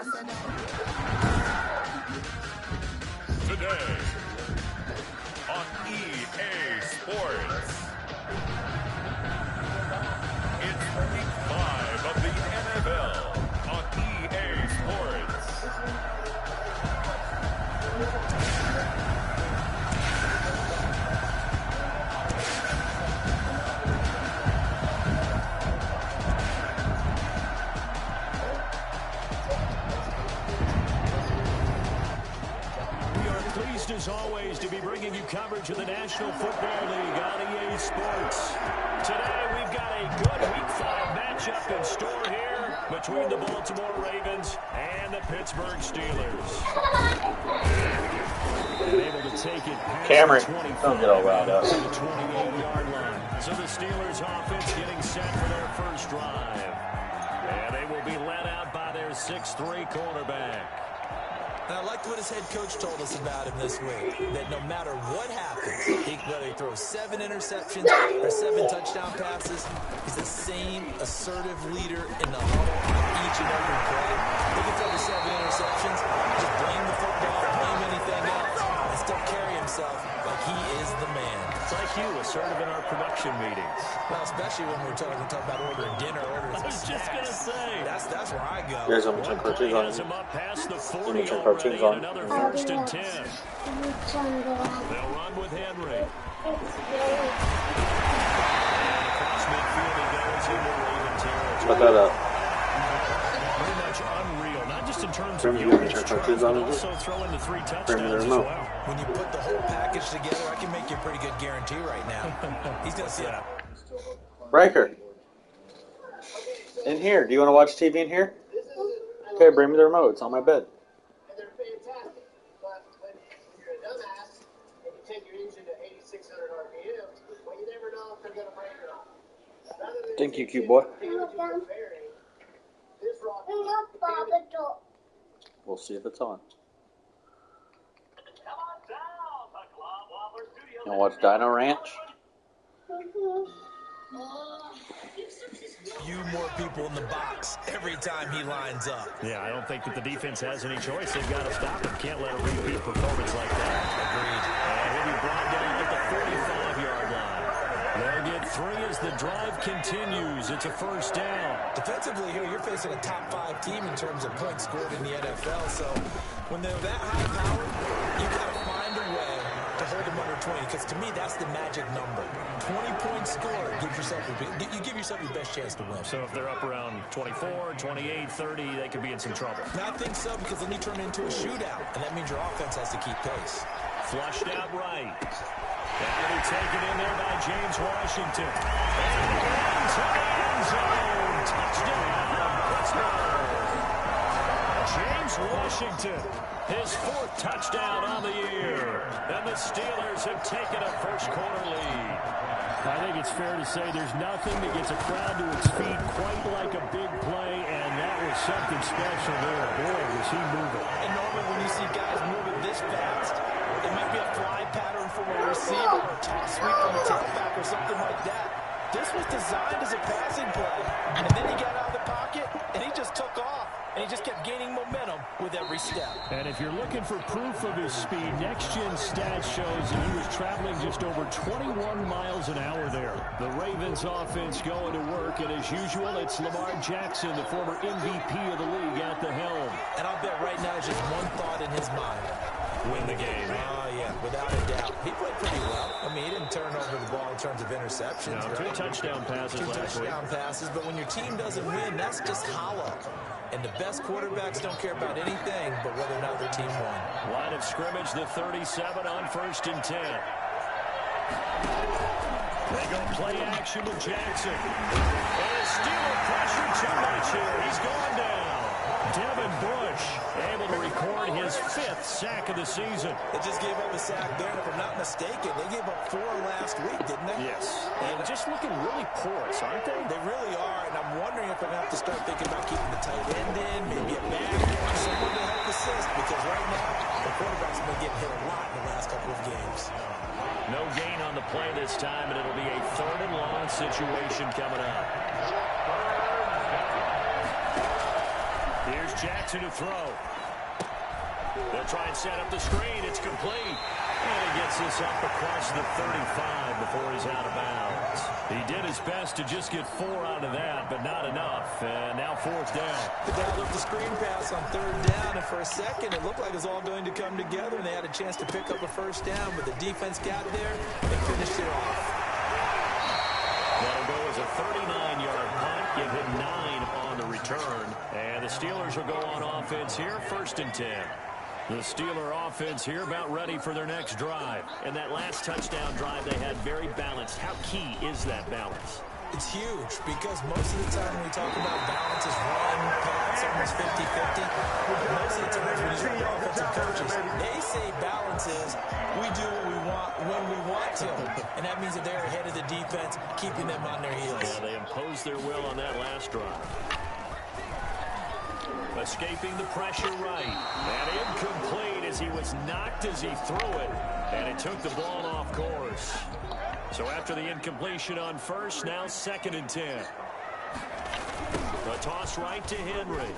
Today on EA Sports, it's Week 5 of the NFL on EA Sports. As always, to be bringing you coverage of the National Football League on EA Sports. Today, we've got a good Week 5 matchup in store here between the Baltimore Ravens and the Pittsburgh Steelers. And able to take it past Cameron, the 25 don't get all riled up. to the 28-yard line. So the Steelers offense getting set for their first drive. And they will be led out by their 6'3" quarterback. And I liked what his head coach told us about him this week, that no matter what happens, whether he throws 7 interceptions or 7 touchdown passes, he's the same assertive leader in the huddle each and every play. He can throw the 7 interceptions, just blame the football, blame anything else, and still carry himself like he is the man. It's like you, assertive in our production meetings. Well, especially when we're talking about ordering dinner, ordering I was just going to say. That's where I go. You guys want me to turn cartoons on? Him up past the 40 Let me turn already, cartoons on. another 1st and 10. They'll run with Henry. And across midfield he goes into Raven territory. Put that up. Pretty much unreal, not just in terms of Bring yardage, turn but cartoons on, also throwing the 3 Bring me touchdowns the as remote. well. When you put the whole package together, I can make you a pretty good guarantee right now. He's going to see it. Breaker. In here. Do you want to watch TV in here? Okay, bring me the remote. It's on my bed. They're fantastic. But when you're a dumbass and you take your engine to 8,600 RPMs, well, you never know if they're going to break or not. Thank you, cute boy. We'll see if it's on. You want to watch Dino Ranch? Few more people in the box every time he lines up. Yeah, I don't think that the defense has any choice. They've got to stop him. Can't let a repeat performance like that. Agreed. And he'll be brought down at the 45-yard line. They'll get 3 as the drive continues. It's a first down. Defensively here, you're facing a top 5 team in terms of points scored in the NFL. So when they're that high powered, you got to find a way to hold them under 20, because to me that's the magic number. 20 points scored, you give yourself your best chance to win. So if they're up around 24, 28, 30, they could be in some trouble. And I think so, because then you turn it into a shootout, and that means your offense has to keep pace. Flushed out right. That'll be taken in there by James Washington. And into the end zone. Touchdown, Pittsburgh. James Washington, his 4th touchdown on the year. And the Steelers have taken a first-quarter lead. I think it's fair to say there's nothing that gets a crowd to its feet quite like a big play, and that was something special there. Boy, was he moving. And normally when you see guys moving this fast, it might be a fly pattern from a receiver or a toss sweep from a tailback or something like that. This was designed as a passing play, and then he got out of the pocket, and he just took off. And he just kept gaining momentum with every step. And if you're looking for proof of his speed, Next Gen Stats shows that he was traveling just over 21 miles an hour there. The Ravens offense going to work, and as usual, it's Lamar Jackson, the former MVP of the league, at the helm. And I'll bet right now there's just one thought in his mind. Win the game. Oh, yeah, without a doubt. He played pretty well. I mean, he didn't turn over the ball in terms of interceptions. No, 2 touchdown passes last week. 2 touchdown passes, but when your team doesn't win, that's just hollow. And the best quarterbacks don't care about anything but whether or not their team won. Line of scrimmage, the 37 on 1st and 10. They go play action with Jackson. And Steeler pressure too much here. He's going down. Devin Bush able to record his 5th sack of the season. They just gave up a sack there, and if I'm not mistaken, they gave up 4 last week, didn't they? Yes. And just looking really porous, aren't they? They really are, and I'm wondering if I'm going to have to start thinking about keeping the tight end in, maybe a back, someone to help assist, because right now, the quarterback's been getting hit a lot in the last couple of games. No gain on the play this time, and it'll be a 3rd and long situation coming up. Here's Jackson to throw. They'll try and set up the screen. It's complete. And he gets this up across the 35 before he's out of bounds. He did his best to just get 4 out of that, but not enough. And now 4th down. They dialed up the screen pass on 3rd down, and for a second it looked like it was all going to come together, and they had a chance to pick up a 1st down, but the defense got there and finished it off. That'll go as a 39-yard punt. Give him 9 on the return. And the Steelers will go on offense here, 1st and 10. The Steeler offense here about ready for their next drive. And that last touchdown drive they had very balanced. How key is that balance? It's huge because most of the time when we talk about balance is run, pass, almost 50-50. Most of the times when you hear the offensive coaches, they say balance is we do what we want when we want to. And that means that they're ahead of the defense, keeping them on their heels. Yeah, they imposed their will on that last drive. Escaping the pressure right. And incomplete as he was knocked as he threw it. And it took the ball off course. So after the incompletion on 1st, now 2nd and 10. The toss right to Henry.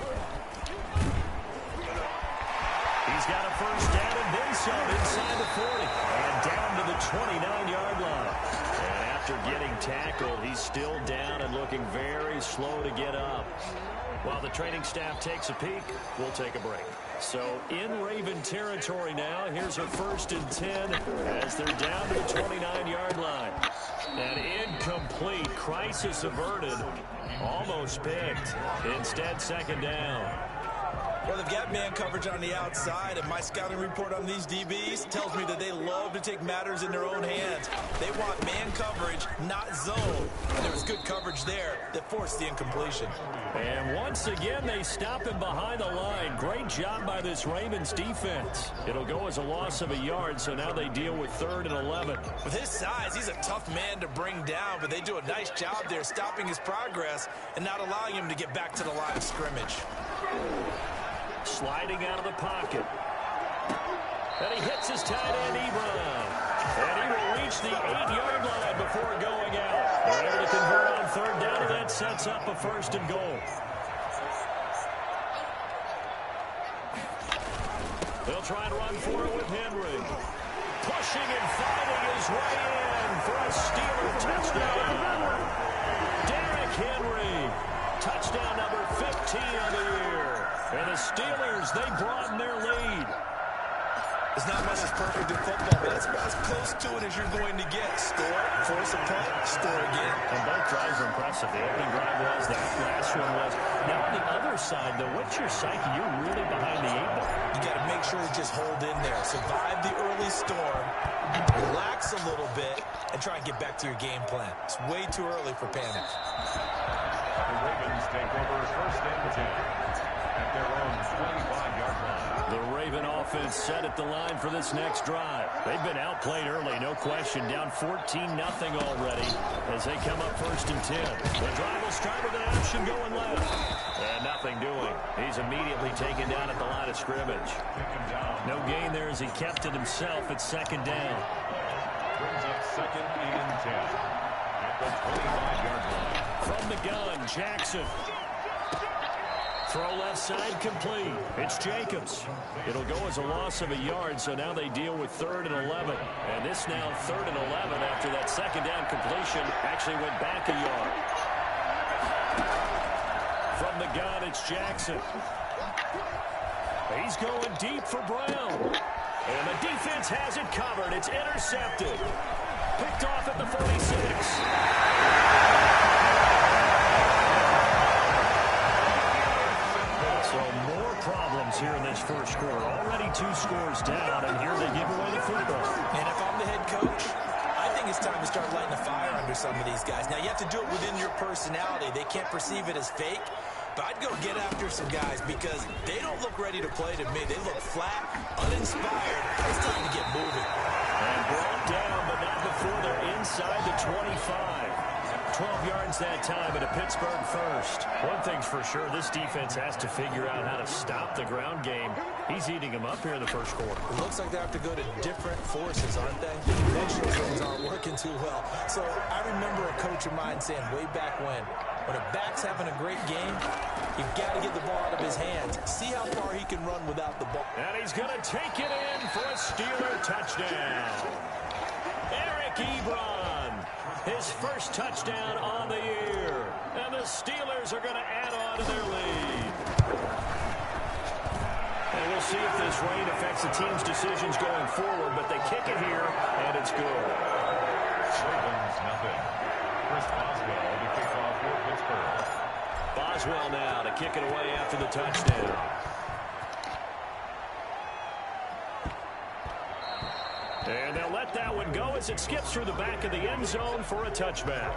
He's got a 1st down and then some inside the 40. And down to the 29-yard line. And after getting tackled, he's still down and looking very slow to get up. While the training staff takes a peek, we'll take a break. So in Raven territory now, here's a 1st and 10 as they're down to the 29-yard line. And incomplete, crisis averted, almost picked. Instead, 2nd down. Well, they've got man coverage on the outside, and my scouting report on these DBs tells me that they love to take matters in their own hands. They want man coverage, not zone. And there was good coverage there that forced the incompletion. And once again, they stop him behind the line. Great job by this Ravens defense. It'll go as a loss of a yard, so now they deal with 3rd and 11. With his size, he's a tough man to bring down, but they do a nice job there stopping his progress and not allowing him to get back to the line of scrimmage. Sliding out of the pocket. And he hits his tight end, Ebron. And he will reach the 8-yard line before going out. They're able to convert on 3rd down, and that sets up a 1st and goal. They'll try and run for it with Henry. Pushing and fighting his way in for a Steeler touchdown. Derrick Henry. Touchdown number 15 on the year. And the Steelers, they broaden their lead. There's not much that's perfect in football, but that's about as close to it as you're going to get. Score, force a punt, score again. And both drives are impressive. The opening drive was, the last one was. Now on the other side, though, what's your psyche? You're really behind the 8-ball. You got to make sure to just hold in there. Survive the early storm, relax a little bit, and try and get back to your game plan. It's way too early for panic. The Ravens take over 1st and 10 at their own 25-yard line. The Raven offense set at the line for this next drive. They've been outplayed early, no question. Down 14-0 already as they come up 1st and 10. The drive will start with an option going left. And nothing doing. He's immediately taken down at the line of scrimmage. No gain there as he kept it himself at 2nd down. Brings up 2nd and 10 at the 25-yard line. From the gun, Jackson. Throw left side complete. It's Jacobs. It'll go as a loss of a yard, so now they deal with 3rd and 11. And this now 3rd and 11 after that 2nd down completion actually went back a yard. From the gun, it's Jackson. He's going deep for Brown. And the defense has it covered. It's intercepted. Picked off at the 46. So more problems here in this first quarter. Already 2 scores down, and here they give away the football. And if I'm the head coach, I think it's time to start lighting a fire under some of these guys. Now, you have to do it within your personality. They can't perceive it as fake. But I'd go get after some guys because they don't look ready to play to me. They look flat, uninspired. It's time to get moving. And brought down, but not before they're inside the 25. 12 yards that time at a Pittsburgh 1st. One thing's for sure, this defense has to figure out how to stop the ground game. He's eating them up here in the first quarter. It looks like they have to go to different forces, aren't they? Conventional things aren't working too well. So I remember a coach of mine saying way back when, When a back's having a great game, you've got to get the ball out of his hands. See how far he can run without the ball. And he's going to take it in for a Steeler touchdown. Eric Ebron, his first touchdown on the year. And the Steelers are going to add on to their lead. And we'll see if this rain affects the team's decisions going forward, but they kick it here, and it's good. Ravens, nothing. Chris Boswell to kick off for Pittsburgh. Boswell now to kick it away after the touchdown. And they'll let that one go as it skips through the back of the end zone for a touchback.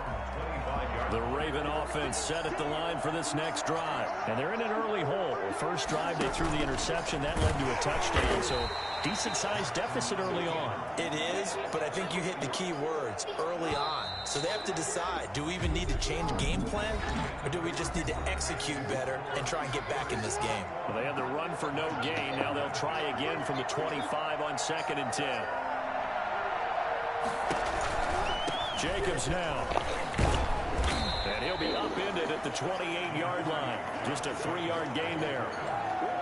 The Raven offense set at the line for this next drive. And they're in an early hole. First drive, they threw the interception. That led to a touchdown. So decent-sized deficit early on. It is, but I think you hit the key words, early on. So they have to decide, do we even need to change game plan? Or do we just need to execute better and try and get back in this game? Well, they had the run for no gain. Now they'll try again from the 25 on 2nd and 10. Jacobs now. And he'll be upended at the 28-yard line. Just a 3-yard gain there.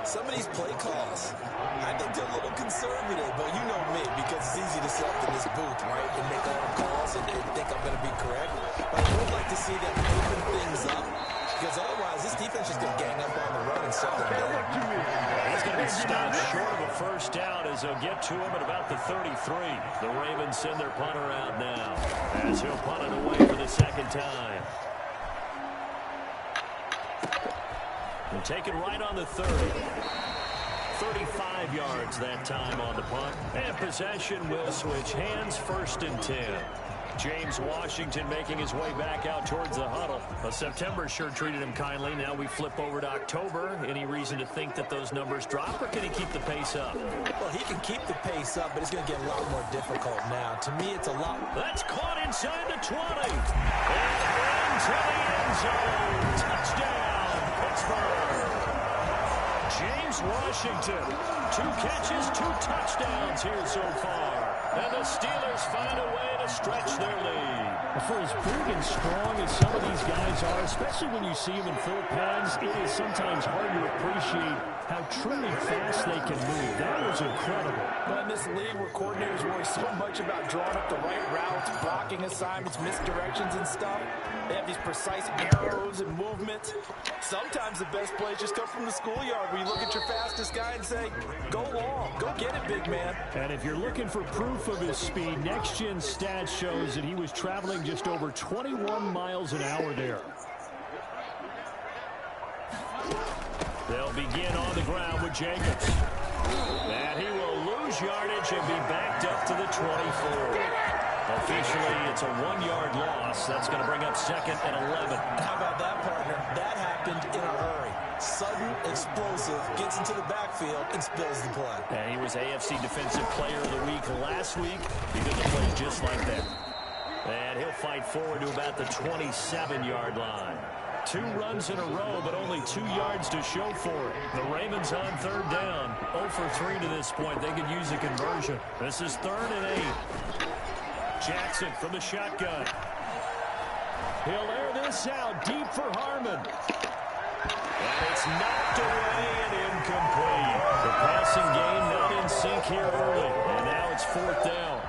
Some of these play calls, I think they're a little conservative, but you know me, because it's easy to sit up in this booth, right, and make all the calls and think I'm going to be correct. But I would like to see them open things up, because otherwise this defense is going to gang up on the run and shut them down. He's going to be stopped short of a first down as they'll get to him at about the 33. The Ravens send their punter out now as he'll punt it away for the second time. We'll take it right on the 30. 35 yards that time on the punt. And possession will switch hands, 1st and 10. James Washington making his way back out towards the huddle. Well, September sure treated him kindly. Now we flip over to October. Any reason to think that those numbers drop, or can he keep the pace up? Well, he can keep the pace up, but it's going to get a lot more difficult now. To me, it's a lot. That's caught inside the 20. And into the end zone. Touchdown, Pittsburgh. James Washington, 2 catches, 2 touchdowns here so far. And the Steelers find a way to stretch their lead. For as big and strong as some of these guys are, especially when you see them in full pads, it is sometimes hard to appreciate how truly fast they can move. That was incredible. But in this league where coordinators worry so much about drawing up the right routes, blocking assignments, misdirections and stuff, they have these precise arrows and movements. Sometimes the best plays just come from the schoolyard where you look at your fastest guy and say, go long, go get it, big man. And if you're looking for proof of his speed, Next Gen Stats shows that he was traveling just over 21 miles an hour there. They'll begin on the ground with Jacobs. And he will lose yardage and be backed up to the 24. Officially, it's a 1-yard loss. That's going to bring up 2nd and 11. How about that, partner? That happened in a hurry. Sudden, explosive, gets into the backfield and spills the play. And he was AFC Defensive Player of the Week last week because of plays just like that. And he'll fight forward to about the 27-yard line. 2 runs in a row, but only 2 yards to show for it. The Ravens on 3rd down. 0 for 3 to this point. They could use a conversion. This is 3rd and 8. Jackson from the shotgun. He'll air this out deep for Harmon. And it's knocked away and incomplete. The passing game not in sync here early. And now it's 4th down.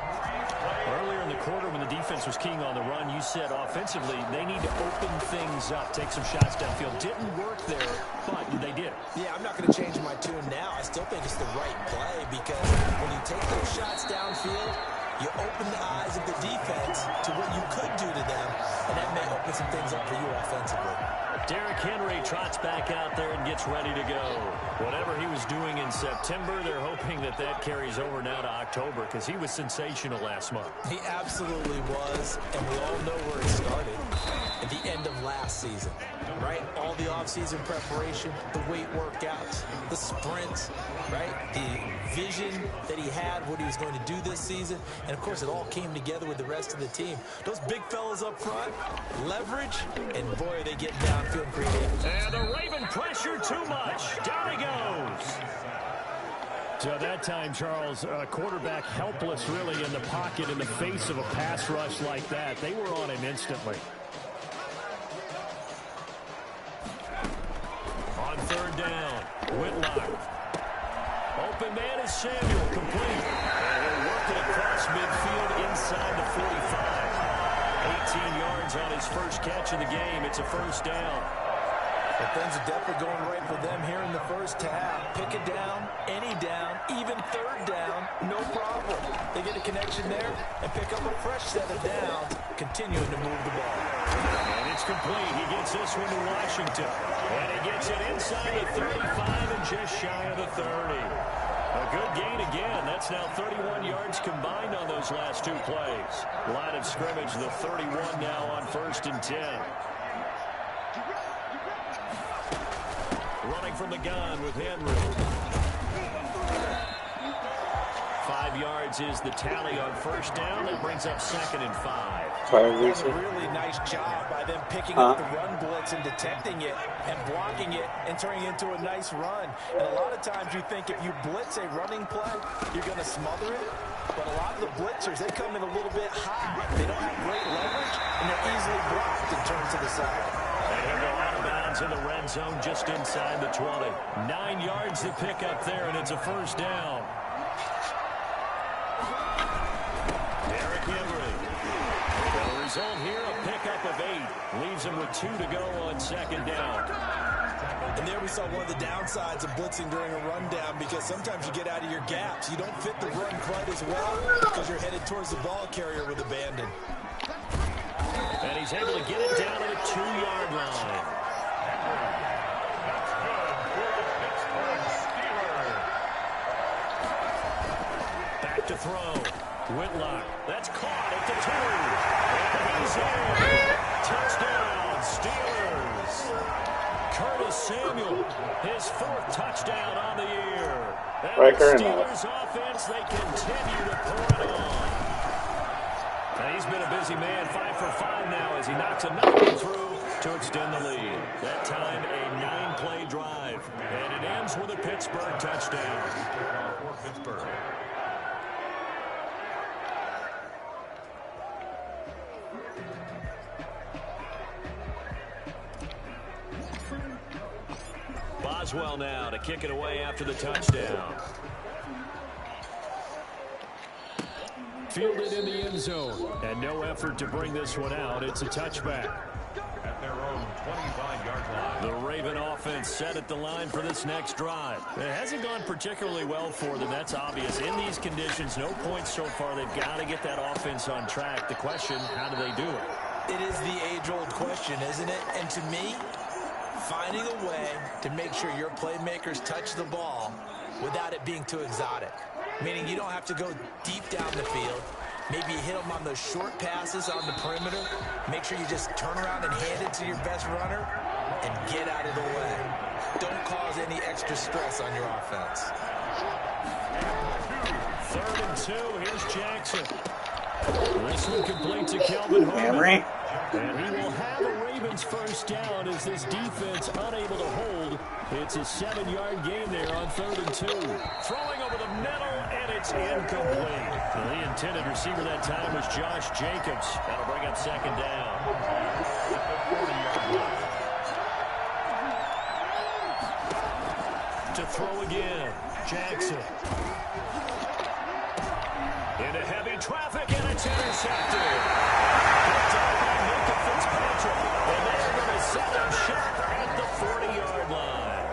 Earlier in the quarter when the defense was keying on the run, you said offensively they need to open things up, take some shots downfield. Didn't work there, but they did. Yeah, I'm not going to change my tune now. I still think it's the right play because when you take those shots downfield, you open the eyes of the defense to what you could do to them, and that may open some things up for you offensively. Derrick Henry trots back out there and gets ready to go. Whatever he was doing in September, they're hoping that that carries over now to October because he was sensational last month. He absolutely was, and we all know where it started at the end of last season, right? All the offseason preparation, the weight workouts, the sprints, right? The vision that he had, what he was going to do this season, and of course it all came together with the rest of the team. Those big fellas up front, leverage, and boy, are they getting downfield creative. And the Raven pressure too much. Down he goes. So that time, Charles, quarterback helpless really in the pocket in the face of a pass rush like that. They were on him instantly. On third down, Whitlock. Open man is Samuel, complete. And he'll work it across midfield inside the 45. 18 yards on his first catch of the game. It's a first down. Well, things are definitely going right for them here in the first half. Pick it down, any down, even third down, no problem. They get a connection there and pick up a fresh set of downs, continuing to move the ball. And it's complete. He gets this one to Washington. And he gets it inside the 35 and just shy of the 30. A good gain again. That's now 31 yards combined on those last two plays. Line of scrimmage, the 31 now on 1st and 10. Running from the gun with Henry. 5 yards is the tally on first down. That brings up 2nd and 5. A really nice job by them picking up the run blitz and detecting it and blocking it and turning it into a nice run. And a lot of times you think if you blitz a running play, you're going to smother it. But a lot of the blitzers, they come in a little bit high. They don't have great leverage, and they're easily blocked and turned to the side. And he'll go out of bounds in the red zone just inside the 20. 9 yards to pick up there, and it's a first down. Derrick Henry. The result here, a pickup of 8. Leaves him with 2 to go on 2nd down. And there we saw one of the downsides of blitzing during a rundown, because sometimes you get out of your gaps. You don't fit the run quite as well because you're headed towards the ball carrier with abandon. And he's able to get it down to the 2-yard line. Back to throw. Whitlock. That's caught at the 2. And he's in. Touchdown, Steelers. Curtis Samuel, his 4th touchdown on the year. And the Steelers offense, they continue to pour it on. And he's been a busy man, 5 for 5 now as he knocks another one through to extend the lead. That time, a 9-play drive. And it ends with a Pittsburgh touchdown. For Pittsburgh. Boswell now to kick it away after the touchdown. Fielded in the end zone, and no effort to bring this one out. It's a touchback. At their own 25-yard line. The Raven offense set at the line for this next drive. It hasn't gone particularly well for them. That's obvious. In these conditions, no points so far. They've got to get that offense on track. The question, how do they do it? It is the age-old question, isn't it? And to me, finding a way to make sure your playmakers touch the ball without it being too exotic. Meaning you don't have to go deep down the field. Maybe you hit them on those short passes on the perimeter. Make sure you just turn around and hand it to your best runner and get out of the way. Don't cause any extra stress on your offense. 3rd and 2. Here's Jackson. This one complete to Kelvin Harmon. And he will have a Ravens first down as this defense unable to hold. It's a 7-yard gain there on 3rd and 2. Throwing over the middle, and it's incomplete. The intended receiver that time was Josh Jacobs. That'll bring up 2nd down. To throw again, Jackson. Into heavy traffic, and it's intercepted. Picked up by Minka Fitzpatrick, and they're going to set him short at the 40-yard line.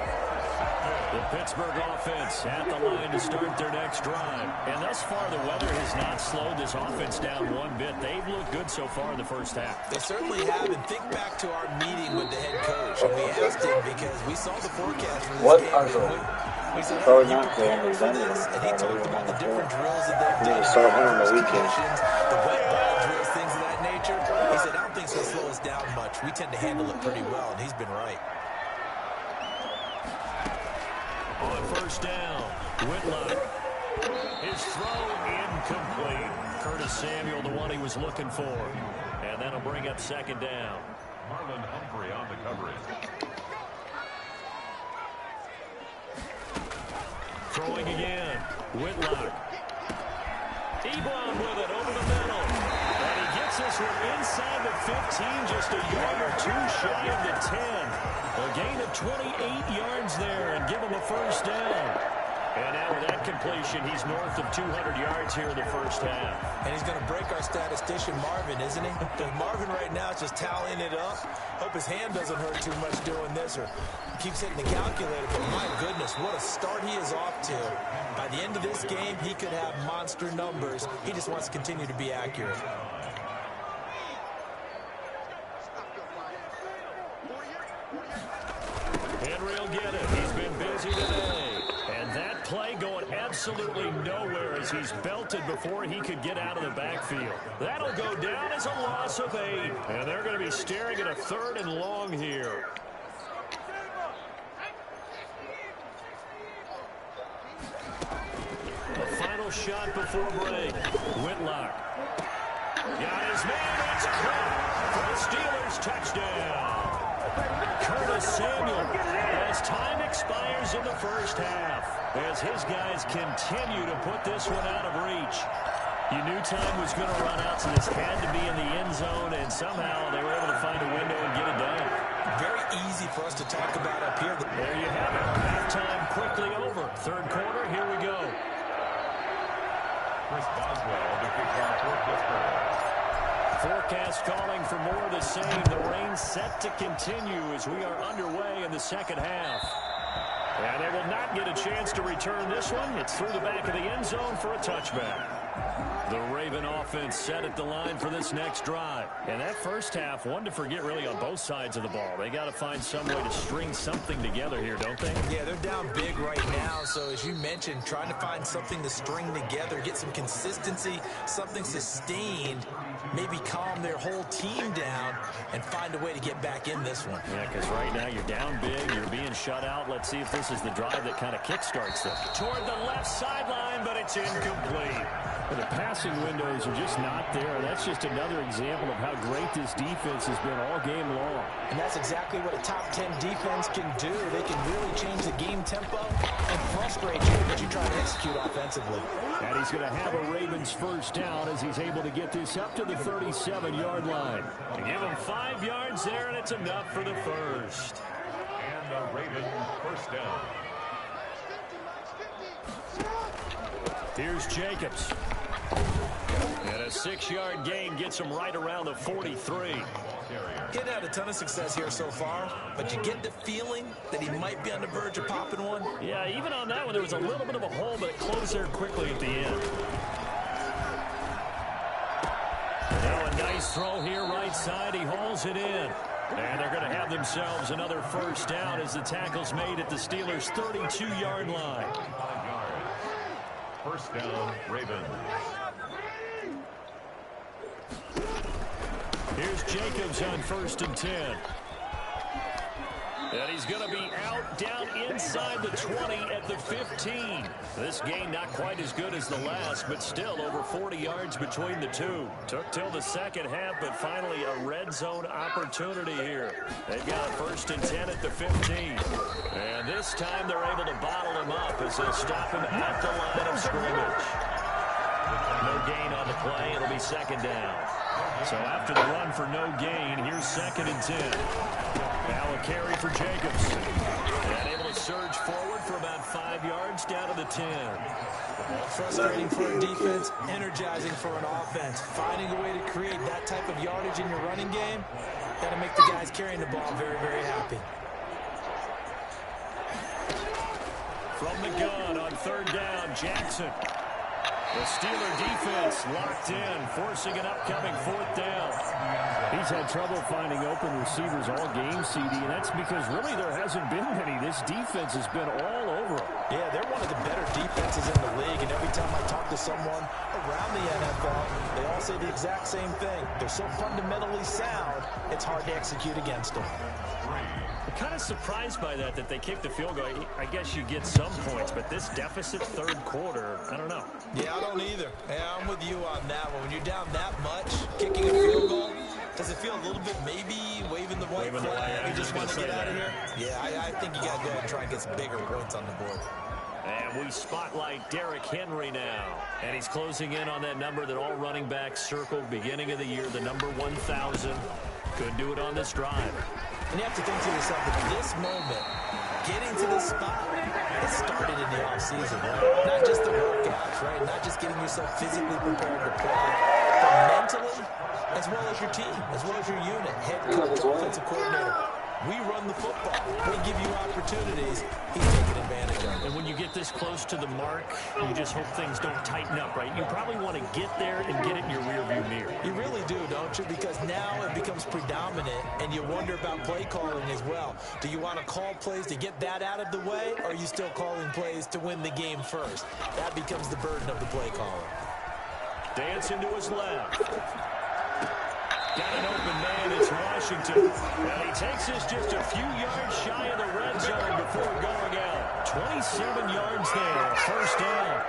The Pittsburgh offense at the line to start their next drive. And thus far, the weather has not slowed this offense down one bit. They've looked good so far in the first half. They certainly have. And think back to our meeting with the head coach. And we asked him because we saw the forecast for this game. We said, Oh, you not prepare going to for Denver. this? And he talked about the different drills that they've done. Start home on the weekend. The wet ball drills, things of that nature. He said, I don't think it's going to slow us down much. We tend to handle it pretty well, and he's been right. On first down, Whitlock. His throw incomplete. Curtis Samuel, the one he was looking for. And that'll bring up 2nd down. Marlon Humphrey on the coverage. Throwing again, Whitlock. Ebron with it over the middle. And he gets this one inside the 15, just a yard or two shy of the 10. A gain of 28 yards there and give him a first down. And now with that completion, he's north of 200 yards here in the first half. And he's going to break our statistician Marvin, isn't he? Because Marvin right now is just tallying it up. Hope his hand doesn't hurt too much doing this or keeps hitting the calculator. But my goodness, what a start he is off to. By the end of this game, he could have monster numbers. He just wants to continue to be accurate. Henry will get it. He's been busy today. And that play going absolutely nowhere as he's belted before he could get out of the backfield. That'll go down as a loss of 8. And they're going to be staring at a 3rd and long here. A final shot before break. Whitlock. Got his man. It's caught for the Steelers touchdown. Curtis Samuel as time expires in the first half as his guys continue to put this one out of reach. You knew time was going to run out, so this had to be in the end zone, and somehow they were able to find a window and get it done. Very easy for us to talk about up here. There you have it. Halftime quickly over. 3rd quarter, here we go. Chris Boswell, the kickoff for Pittsburgh. Forecast calling for more of the same. The rain set to continue as we are underway in the second half. And they will not get a chance to return this one. It's through the back of the end zone for a touchback. The Raven offense set at the line for this next drive. And that first half, one to forget really on both sides of the ball. They got to find some way to string something together here, don't they? Yeah, they're down big right now. So as you mentioned, trying to find something to string together, get some consistency, something sustained, maybe calm their whole team down and find a way to get back in this one. Yeah, because right now you're down big, you're being shut out. Let's see if this is the drive that kind of kickstarts them. Toward the left sideline, but it's incomplete. But the passing windows are just not there. That's just another example of how great this defense has been all game long. And that's exactly what a top 10 defense can do. They can really change the game tempo and frustrate you as you try to execute offensively. And he's going to have a Ravens first down as he's able to get this up to the 37-yard line. To give him 5 yards there, and it's enough for the first. And the Ravens first down. Here's Jacobs. And a 6-yard gain gets him right around the 43. Getting had a ton of success here so far, but you get the feeling that he might be on the verge of popping one. Yeah, even on that one, there was a little bit of a hole, but it closed there quickly at the end. Now a nice throw here right side. He hauls it in. And they're going to have themselves another first down as the tackle's made at the Steelers' 32-yard line. First down, Ravens. Here's Jacobs on 1st and 10. And he's going to be out down inside the 20 at the 15. This gain not quite as good as the last, but still over 40 yards between the two. Took till the second half, but finally a red zone opportunity here. They've got a 1st and 10 at the 15. And this time they're able to bottle him up as they'll stop him at the line of scrimmage. No gain on the play. It'll be 2nd down. So after the run for no gain, here's 2nd and 10. Now a carry for Jacobs. And able to surge forward for about 5 yards down to the 10. Frustrating for a defense, energizing for an offense. Finding a way to create that type of yardage in your running game, got to make the guys carrying the ball very, very happy. From the gun on 3rd down, Jackson. The Steeler defense locked in, forcing an upcoming 4th down. He's had trouble finding open receivers all game, CD, and that's because really there hasn't been many. This defense has been all over them. Yeah, they're one of the better defenses in the league, and every time I talk to someone around the NFL, they all say the exact same thing. They're so fundamentally sound, it's hard to execute against them. I'm kind of surprised by that they kicked the field goal. I guess you get some points, but this deficit 3rd quarter, I don't know. Yeah, I don't either. Yeah, I'm with you on that one. When you're down that much, kicking a field goal, does it feel a little bit maybe waving the white flag? You just want to get out of here? Yeah, I think you got to go ahead and try and get some bigger points on the board. And we spotlight Derrick Henry now. And he's closing in on that number that all running backs circled beginning of the year, the number 1,000. Could do it on this drive. And you have to think to yourself that this moment, getting to this spot, it started in the offseason, right? Not just the workouts, right? Not just getting yourself physically prepared to play, but mentally, as well as your team, as well as your unit, head coach, offensive coordinator. We run the football. We give you opportunities. He's taking advantage of it. And when you get this close to the mark, you just hope things don't tighten up, right? You probably want to get there and get it in your rearview mirror. You really do, don't you? Because now it becomes predominant, and you wonder about play calling as well. Do you want to call plays to get that out of the way, or are you still calling plays to win the game first? That becomes the burden of the play caller. Dancing to his left. Got an open man, it's Washington. And he takes us just a few yards shy of the red zone before going out. 27 yards there, first down.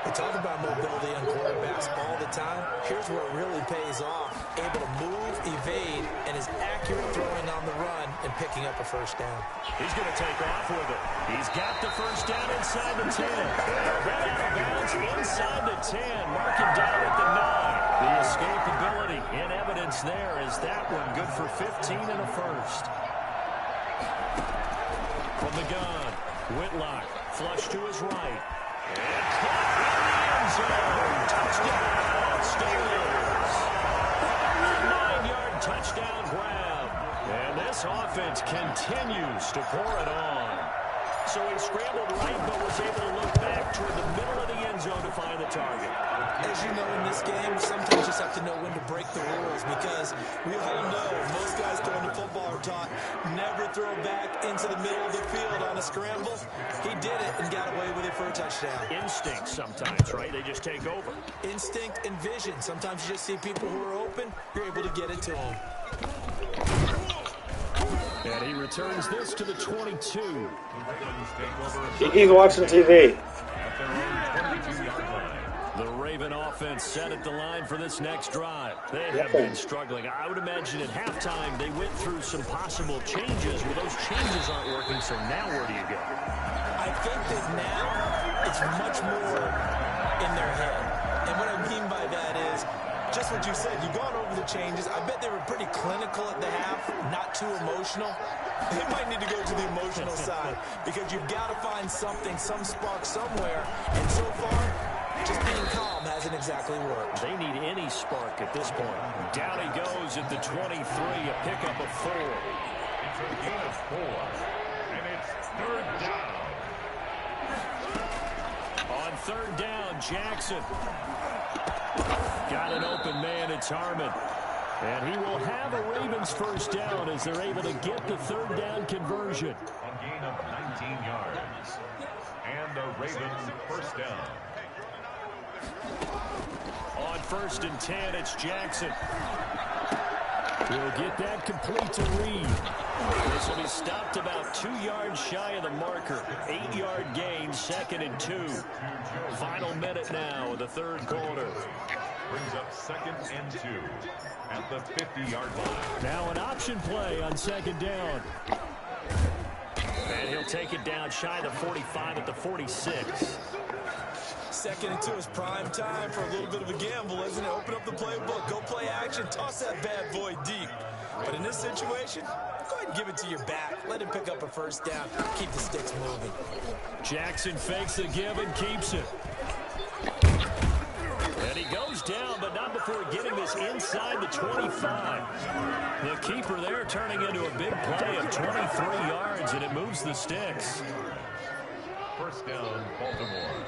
We talk about mobility on quarterbacks all the time. Here's where it really pays off. Able to move, evade, and is accurate throwing on the run and picking up a first down. He's going to take off with it. He's got the first down inside the 10. Right out of bounds inside the 10. Marking down at the 9. The escapability in evidence there is that one good for 15 and a first. From the gun, Whitlock, flush to his right. And caught in the end zone. Touchdown, Steelers. 9-yard touchdown grab. And this offense continues to pour it on. So he scrambled right, but was able to look back toward the middle of the end zone to find the target. As you know, in this game, sometimes you just have to know when to break the rules, because we all know most guys throwing the football are taught never throw back into the middle of the field on a scramble. He did it and got away with it for a touchdown. Instinct sometimes, right? They just take over. Instinct and vision. Sometimes you just see people who are open, you're able to get it to them. And he returns this to the 22. He's watching TV. The Raven offense set at the line for this next drive. They have been struggling. I would imagine at halftime they went through some possible changes. Well, those changes aren't working, so now where do you go? I think that now it's much more in their head. And what I mean by that is, just what you said, you've gone over the changes. I bet they were pretty clinical at the half, not too emotional. They might need to go to the emotional side, because you've got to find something, some spark somewhere. And so far, just being calm hasn't exactly worked. They need any spark at this point. Down he goes at the 23, a pickup of 4. It's a gain of 4, and it's third down. On third down, Jackson. Got an open man, it's Harmon. And he will have a Ravens first down as they're able to get the third down conversion. A gain of 19 yards. And the Ravens first down. On first and 10, it's Jackson. He'll get that complete to Reed. This will be stopped about 2 yards shy of the marker. 8-yard gain, 2nd and 2. Final minute now of the third quarter. Brings up 2nd and 2 at the 50-yard line. Now an option play on second down. And he'll take it down shy of the 45 at the 46. 2nd and 2 is prime time for a little bit of a gamble, isn't it? Open up the playbook, go play action, toss that bad boy deep. But in this situation, go ahead and give it to your back. Let him pick up a first down. Keep the sticks moving. Jackson fakes the give and keeps it. And he goes down, but not before getting this inside the 25. The keeper there turning into a big play of 23 yards, and it moves the sticks. First down, Baltimore.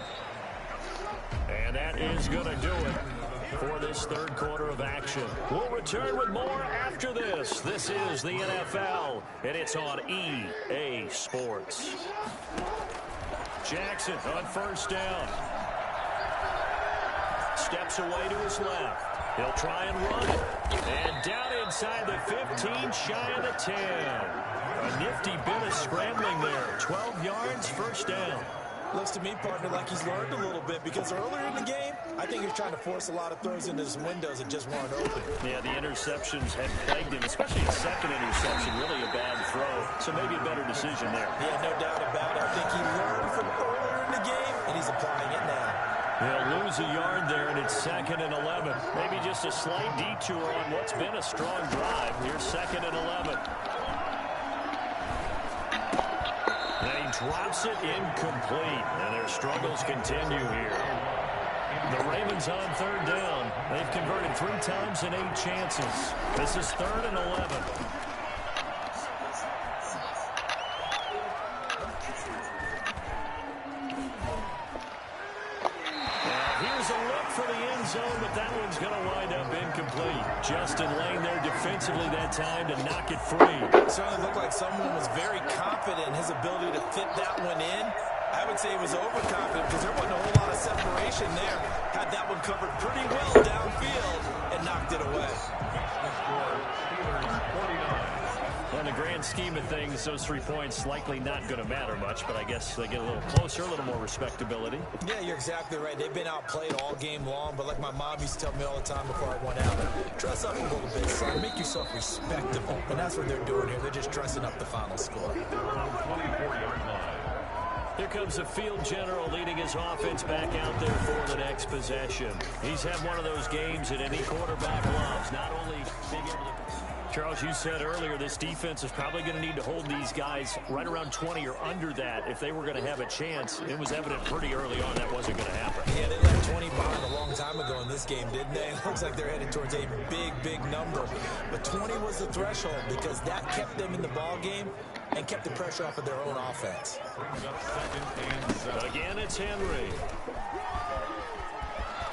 And that is going to do it for this third quarter of action. We'll return with more after this. This is the NFL, and it's on EA Sports. Jackson on first down. Steps away to his left. He'll try and run it. And down inside the 15, shy of the 10. A nifty bit of scrambling there. 12 yards, first down. Looks to me, partner, like he's learned a little bit, because earlier in the game, I think he was trying to force a lot of throws into some windows that just weren't open. Yeah, the interceptions had plagued him, especially a second interception, really a bad throw. So maybe a better decision there. Yeah, no doubt about it. I think he learned from earlier in the game, and he's applying it now. They'll lose a yard there, and it's 2nd and 11. Maybe just a slight detour on what's been a strong drive. Here's 2nd and 11. drops it incomplete, and their struggles continue here. The Ravens on 3rd down. They've converted 3 times in 8 chances. This is 3rd and 11. Here's a look for the end zone, but that one's going to wind up incomplete. Justin Lane there defensively that time to knock it free. It certainly looked like someone was very confident in his ability to fit that one in. I would say he was overconfident because there wasn't a whole lot of separation there. Had that one covered pretty well downfield and knocked it away. In the grand scheme of things, those 3 points likely not going to matter much, but I guess they get a little closer, a little more respectability. Yeah, you're exactly right. They've been outplayed all game long, but like my mom used to tell me all the time before I went out, dress up a little bit, son. Make yourself respectable. And that's what they're doing here. They're just dressing up the final score. Here comes the field general leading his offense back out there for the next possession. He's had one of those games that any quarterback loves, not only being able to... Charles, you said earlier this defense is probably going to need to hold these guys right around 20 or under that if they were going to have a chance. It was evident pretty early on that wasn't going to happen. Yeah, they left 20 behind a long time ago in this game, didn't they? It looks like they're headed towards a big number. But 20 was the threshold because that kept them in the ball game and kept the pressure off of their own offense. Again, it's Henry.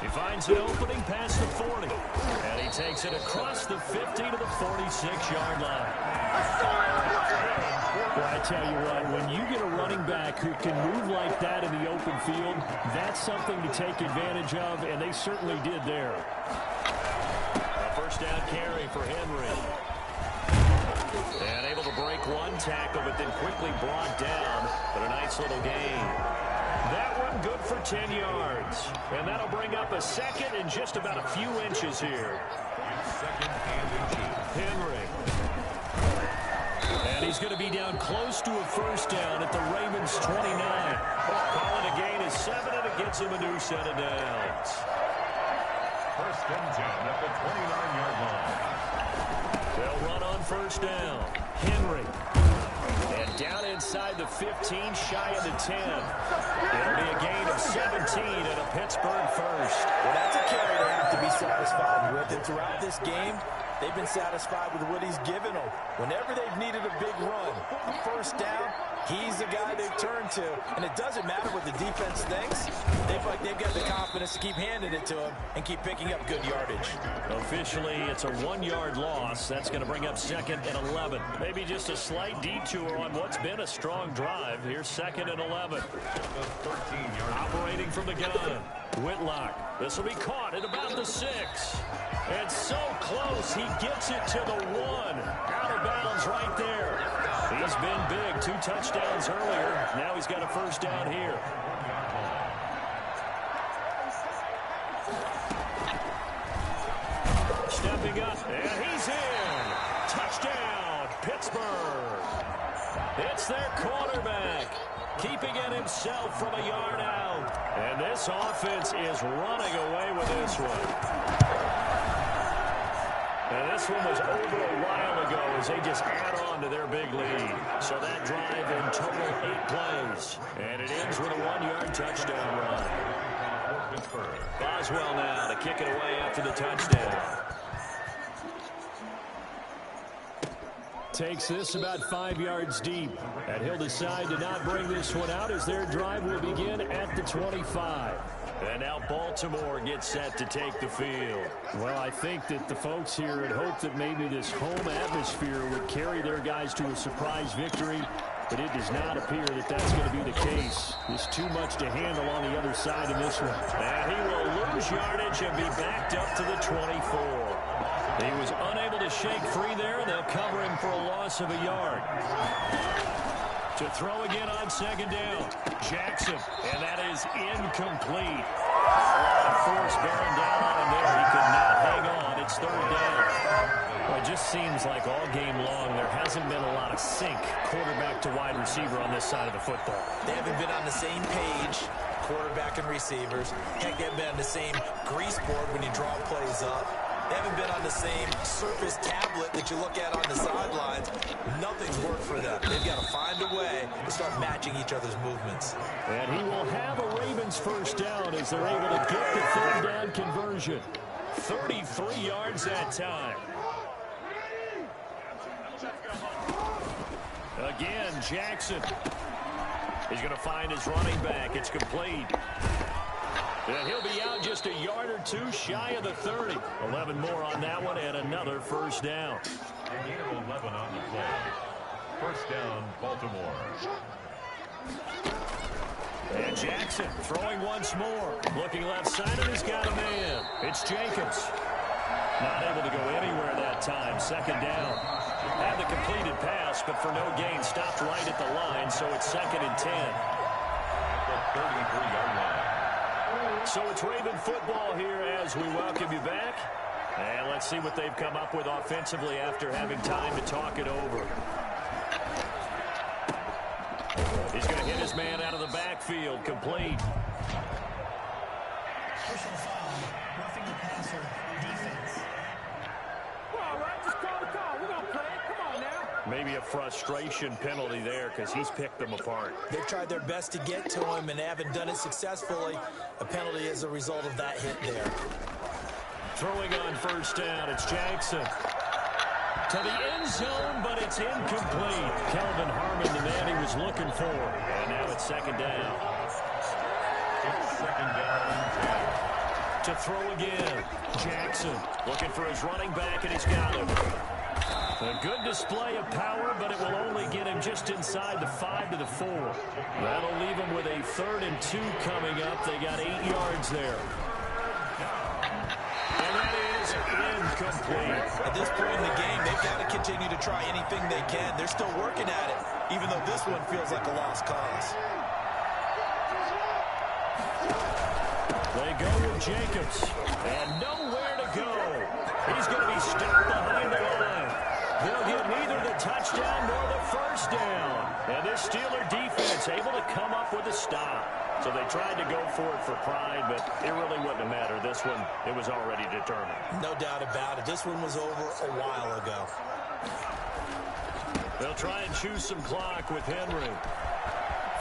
He finds an opening past the 40. And he takes it across the 50 to the 46-yard line. Well, I tell you what, when you get a running back who can move like that in the open field, that's something to take advantage of, and they certainly did there. A first down carry for Henry. And able to break one tackle, but then quickly brought down. But a nice little gain. That one good for 10 yards. And that'll bring up a second and just about a few inches here. Henry. And he's going to be down close to a first down at the Ravens 29. Calling a gain of 7, and it gets him a new set of downs. First and 10 at the 29-yard line. They'll run on first down. Henry. And down inside the 15, shy of the 10. It'll be a gain of 17 and a Pittsburgh first. Well, that's a carry they have to be satisfied with. And throughout this game, they've been satisfied with what he's given them. Whenever they've needed a big run, a first down, he's the guy they've turned to. And it doesn't matter what the defense thinks. They've got the confidence to keep handing it to him and keep picking up good yardage. Officially, it's a 1-yard loss. That's going to bring up 2nd and 11. Maybe just a slight detour on what's been a strong drive. Here's 2nd and 11. Operating from the gun. Whitlock. This will be caught at about the 6. And so close, he gets it to the 1. Out of bounds right there. He's been big. 2 touchdowns earlier. Now he's got a first down here. Stepping up, and he's in. Touchdown, Pittsburgh. It's their quarterback, keeping it himself from a yard out. And this offense is running away with this one. And this one was over a while ago as they just add on to their big lead. So that drive in total 8 plays. And it ends with a 1-yard touchdown run. Boswell now to kick it away after the touchdown. Takes this about 5 yards deep. And he'll decide to not bring this one out as their drive will begin at the 25. And now Baltimore gets set to take the field. Well, I think that the folks here had hoped that maybe this home atmosphere would carry their guys to a surprise victory, but it does not appear that that's going to be the case. There's too much to handle on the other side in this one. And he will lose yardage and be backed up to the 24. He was unable to shake free there, and they'll cover him for a loss of a yard. To throw again on 2nd down. Jackson, and that is incomplete. Force bearing down on him there. He could not hang on. It's 3rd down. Well, it just seems like all game long there hasn't been a lot of sync quarterback to wide receiver on this side of the football. They haven't been on the same page, quarterback and receivers. Heck, they've been on the same grease board when you draw plays up. They haven't been on the same Surface tablet that you look at on the sidelines. Nothing's worked for them. They've got to find a way to start matching each other's movements. And he will have a Ravens first down as they're able to get the third down conversion. 33 yards that time. Again, Jackson. He's going to find his running back. It's complete. And he'll be out just a yard or two shy of the 30. 11 more on that one and another first down. A gain of 11 on the play. First down, Baltimore. And Jackson throwing once more. Looking left side, and he's got a man. It's Jacobs. Not able to go anywhere that time. Second down. Had the completed pass, but for no gain. Stopped right at the line, so it's 2nd and 10. The 33-yard line. So it's Raven football here as we welcome you back. And let's see what they've come up with offensively after having time to talk it over. He's going to hit his man out of the backfield. Complete. Personal foul. Roughing the passer. Defense. All right, just call the call. We're going to play it. Come on now. Maybe a frustration penalty there because he's picked them apart. They've tried their best to get to him and haven't done it successfully. A penalty as a result of that hit there. Throwing on first down, it's Jackson. To the end zone, but it's incomplete. Kelvin Harmon, the man he was looking for. And now it's 2nd down. It's 2nd down. To throw again. Jackson looking for his running back, and he's got him. A good display of power, but it will only get him just inside the 5 to the 4. That'll leave him with a 3rd and 2 coming up. They got 8 yards there. And that is incomplete. At this point in the game, they've got to continue to try anything they can. They're still working at it, even though this one feels like a lost cause. They go with Jacobs, and nowhere to go. He's going to be stopped behind the line. They'll get neither the touchdown nor the first down. And this Steeler defense able to come up with a stop. So they tried to go for it for pride, but it really wouldn't have mattered. This one, it was already determined. No doubt about it. This one was over a while ago. They'll try and choose some clock with Henry.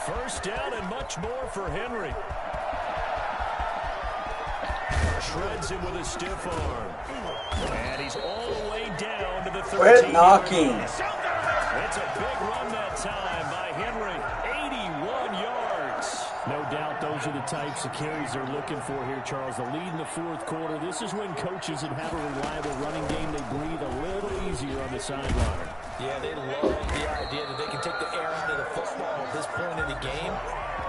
First down and much more for Henry. Shreds him with a stiff arm. And he's all the way down to the 13. Quit knocking. It's a big run that time by Henry. 81 yards. No doubt those are the types of carries they're looking for here, Charles. The lead in the 4th quarter. This is when coaches that have a reliable running game, they breathe a little easier on the sideline. Yeah, they love the idea that they can take the air out of the football at this point in the game.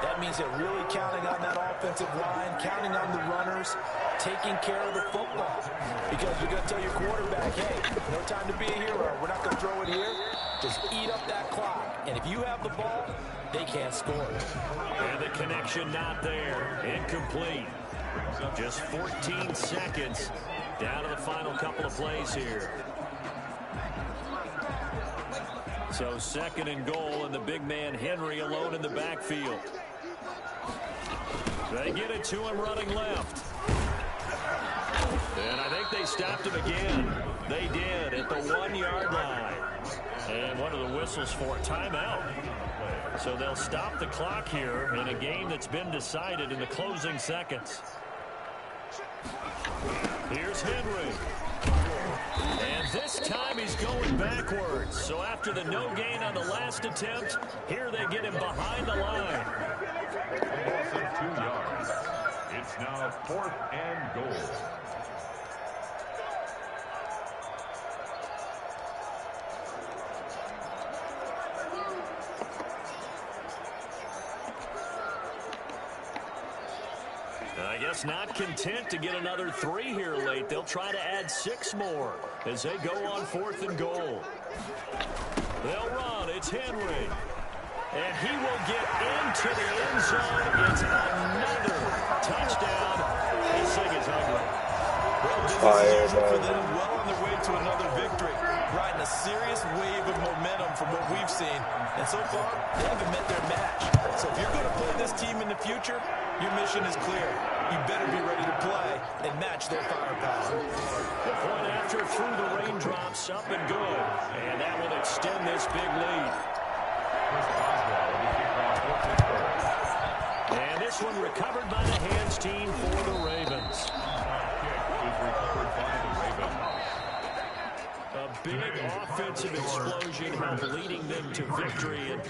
That means they're really counting on that offensive line, counting on the runners, taking care of the football. Because you're going to tell your quarterback, hey, no time to be a hero. We're not going to throw it here. Just eat up that clock. And if you have the ball, they can't score. And the connection not there. Incomplete. Just 14 seconds down to the final couple of plays here. So 2nd and goal, and the big man Henry alone in the backfield. They get it to him running left. And I think they stopped him again. They did at the 1-yard line. And what are the whistles for? Timeout. So they'll stop the clock here in a game that's been decided in the closing seconds. Here's Henry. And this time he's going backwards. So after the no gain on the last attempt, here they get him behind the line. Loss of 2 yards. It's now 4th and goal. I guess not content to get another 3 here late. They'll try to add 6 more as they go on 4th and goal. They'll run. It's Henry. And he will get into the end zone. It's another touchdown. This thing is ugly. Well, business as usual for them. Well on their way to another victory. Riding a serious wave of momentum from what we've seen. And so far, they haven't met their match. So if you're going to play this team in the future, your mission is clear. you better be ready to play and match their firepower. The point after through the raindrops, up and good. And that will extend this big lead. And this one recovered by the hands team for the Ravens. A big offensive explosion helped leading them to victory. And